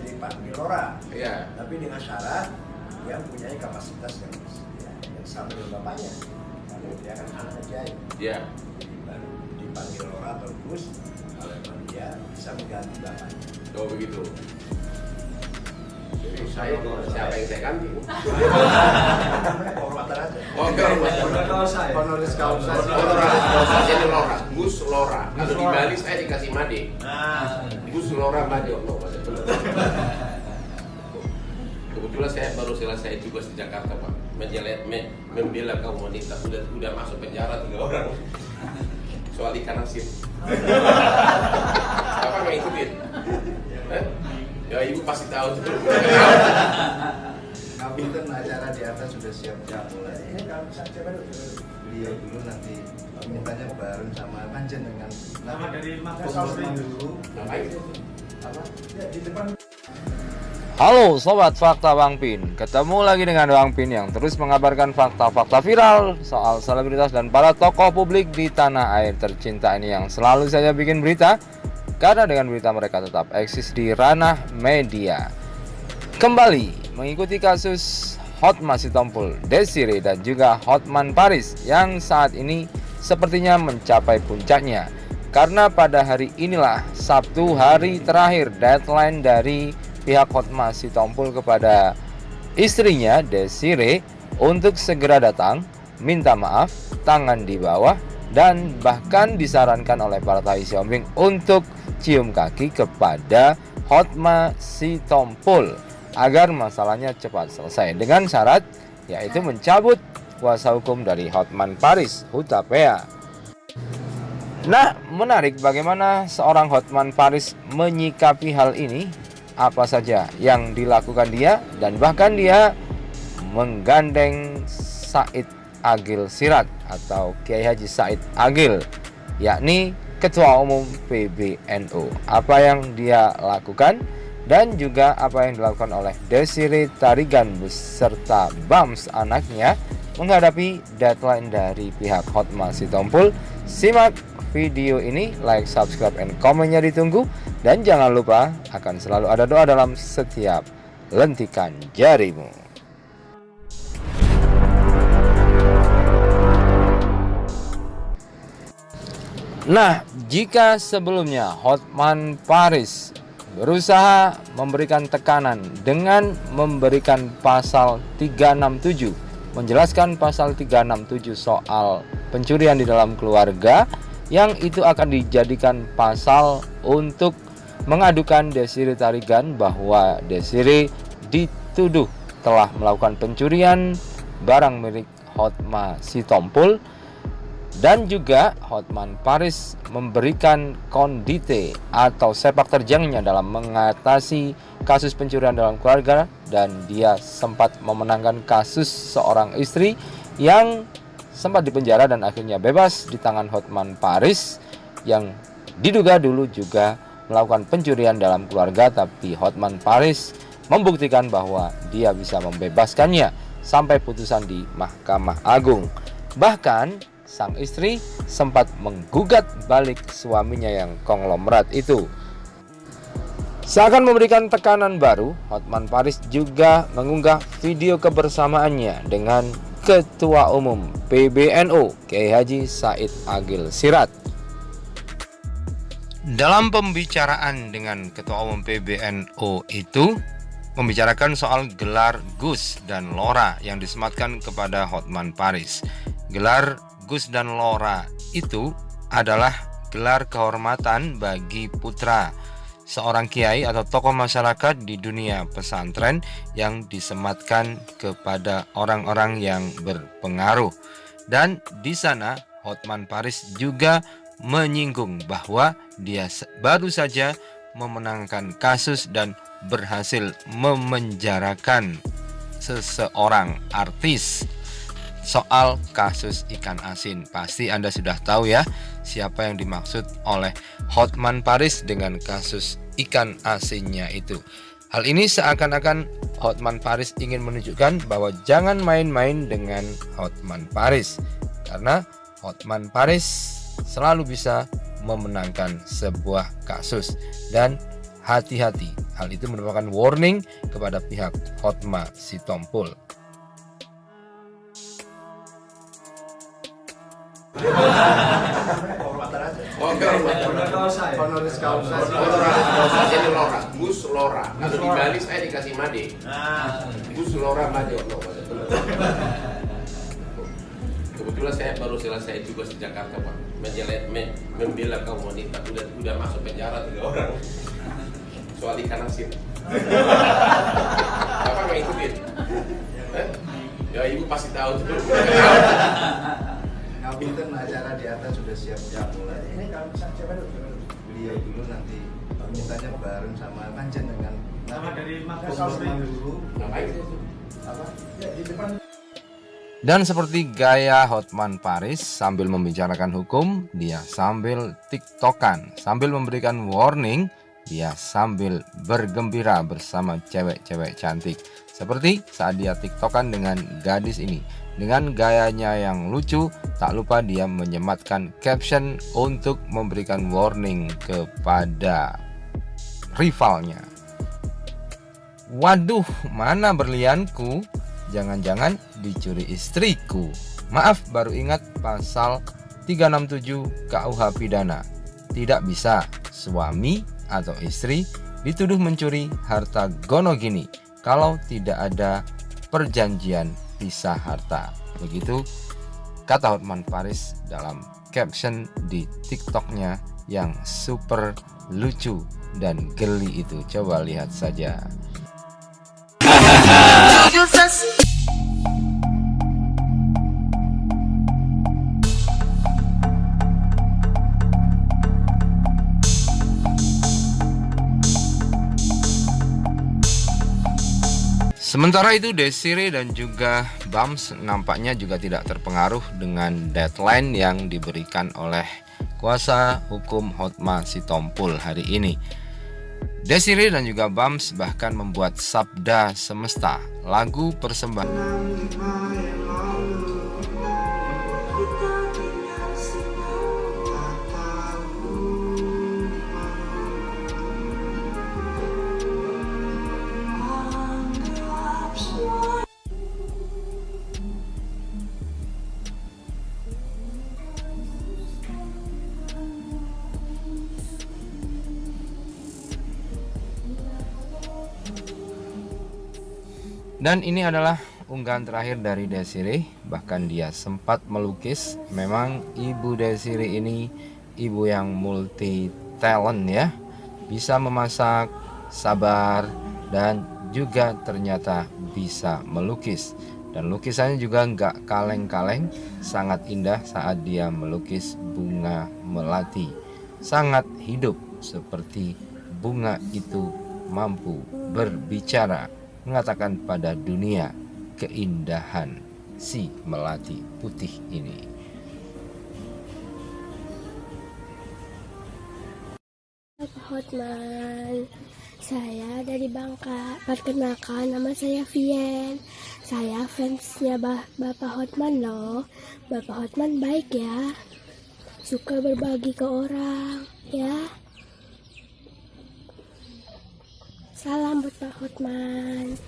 dipanggil Lora, Iya. tapi dengan syarat dia mempunyai kapasitas yang sama dengan bapaknya. Karena dia kan anak Jai. Iya. Baru dipanggil Lora atau Gus, kalau memang dia bisa mengganti bapaknya. Oh begitu. Jadi saya siapa yang saya ganti? Kehormatan aja. Oh kehormatan. Honoris causa. Jadi Lora, Gus Lora. Kalau di Bali saya dikasih Made. Nah, Gus Lora Made. No, kebetulan saya baru selesai tugas di Jakarta, Pak. Membela kaum wanita. Udah masuk penjara 3 orang. Soal ikan asin. Apa nggak ikutin? Ya ibu pasti tahu tuh. kamu kan acara di atas sudah siap-siap mulai. Ini kalau bisa coba beliau dulu nanti mintanya bareng sama panjenengan. Nama dari Makassar dulu. Ngapain? Apa? Ya di depan. Halo Sobat Fakta Bang Pin, ketemu lagi dengan Bang Pin yang terus mengabarkan fakta-fakta viral soal selebritas dan para tokoh publik di tanah air tercinta ini yang selalu saya bikin berita, karena dengan berita mereka tetap eksis di ranah media. Kembali mengikuti kasus Hotma Sitompul, Desiree dan juga Hotman Paris yang saat ini sepertinya mencapai puncaknya, karena pada hari inilah Sabtu, hari terakhir deadline dari pihak Hotma Sitompul kepada istrinya Desiree untuk segera datang, minta maaf, tangan di bawah, dan bahkan disarankan oleh para tahi siombing untuk cium kaki kepada Hotma Sitompul agar masalahnya cepat selesai dengan syarat yaitu mencabut kuasa hukum dari Hotman Paris Hutapea. Nah, menarik bagaimana seorang Hotman Paris menyikapi hal ini, apa saja yang dilakukan dia, dan bahkan dia menggandeng Said Agil Sirat atau Kiai Haji Said Agil, yakni Ketua Umum PBNU. Apa yang dia lakukan dan juga apa yang dilakukan oleh Desiree Tarigan beserta Bams anaknya menghadapi deadline dari pihak Hotma Sitompul. Simak video ini, like, subscribe, and komennya ditunggu. Dan jangan lupa akan selalu ada doa dalam setiap lentikan jarimu. Nah, jika sebelumnya Hotman Paris berusaha memberikan tekanan dengan memberikan pasal 367, menjelaskan pasal 367 soal pencurian di dalam keluarga, yang itu akan dijadikan pasal untuk mengadukan Desiree Tarigan bahwa Desiree dituduh telah melakukan pencurian barang milik Hotma Sitompul, dan juga Hotman Paris memberikan kondite atau sepak terjangnya dalam mengatasi kasus pencurian dalam keluarga, dan dia sempat memenangkan kasus seorang istri yang sempat dipenjara dan akhirnya bebas di tangan Hotman Paris yang diduga dulu juga melakukan pencurian dalam keluarga, tapi Hotman Paris membuktikan bahwa dia bisa membebaskannya sampai putusan di Mahkamah Agung. Bahkan sang istri sempat menggugat balik suaminya yang konglomerat itu. Seakan memberikan tekanan baru, Hotman Paris juga mengunggah video kebersamaannya dengan Ketua Umum PBNU Kiai Haji Said Agil Sirat. Dalam pembicaraan dengan Ketua Umum PBNU itu membicarakan soal gelar Gus dan Lora yang disematkan kepada Hotman Paris. Gelar Gus dan Lora itu adalah gelar kehormatan bagi putra seorang kiai atau tokoh masyarakat di dunia pesantren yang disematkan kepada orang-orang yang berpengaruh. Dan di sana Hotman Paris juga menyinggung bahwa dia baru saja memenangkan kasus dan berhasil memenjarakan seseorang artis soal kasus ikan asin. Pasti Anda sudah tahu ya siapa yang dimaksud oleh Hotman Paris dengan kasus ikan asinnya itu. Hal ini seakan-akan Hotman Paris ingin menunjukkan bahwa jangan main-main dengan Hotman Paris, karena Hotman Paris selalu bisa memenangkan sebuah kasus, dan hati-hati. Hal itu merupakan warning kepada pihak Hotma Sitompul. Oke, Honoris causa. jadi Lora, Gus Lora. Kalau di Bali saya dikasih Made. Gus Lora Made. Kebetulan saya baru selesai tugas di Jakarta, Pak. Membela kaum wanita. Udah masuk penjara 3 orang. Soal ikan asin. Bapak nggak ikutin? Ya ibu pasti tahu tuh. Ngapunten, acara di atas sudah siap-siap mulai. Ini kalau misalnya coba beliau dulu nanti mintanya bareng sama Panjen dengan Sama dari Makassar Ombudsman dulu. Ngapain sih itu? Apa? Ya di depan. Dan seperti gaya Hotman Paris, sambil membicarakan hukum, dia sambil tiktokan, sambil memberikan warning, dia sambil bergembira bersama cewek-cewek cantik. Seperti saat dia tiktokan dengan gadis ini. Dengan gayanya yang lucu, tak lupa dia menyematkan caption untuk memberikan warning kepada rivalnya. Waduh, mana berlianku? Jangan-jangan dicuri istriku. Maaf, baru ingat pasal 367 KUH Pidana. Tidak bisa suami atau istri dituduh mencuri harta gonogini kalau tidak ada perjanjian pisah harta. Begitu kata Hotman Paris dalam caption di TikToknya yang super lucu dan geli itu. Coba lihat saja. Sementara itu Desiree dan juga Bams nampaknya juga tidak terpengaruh dengan deadline yang diberikan oleh kuasa hukum Hotma Sitompul hari ini. Desiree dan juga Bams bahkan membuat Sabda Semesta, lagu persembahan. Dan ini adalah unggahan terakhir dari Desiree. Bahkan dia sempat melukis. Memang ibu Desiree ini ibu yang multi talent ya. Bisa memasak, sabar, dan juga ternyata bisa melukis. Dan lukisannya juga nggak kaleng-kaleng. Sangat indah saat dia melukis bunga melati. Sangat hidup seperti bunga itu mampu berbicara, mengatakan pada dunia keindahan si melati putih ini. Bapak Hotman, saya dari Bangka. Perkenalkan, nama saya Vien. Saya fansnya Bapak Hotman loh. Bapak Hotman baik ya, suka berbagi ke orang ya. Salam buat Pak Hotman.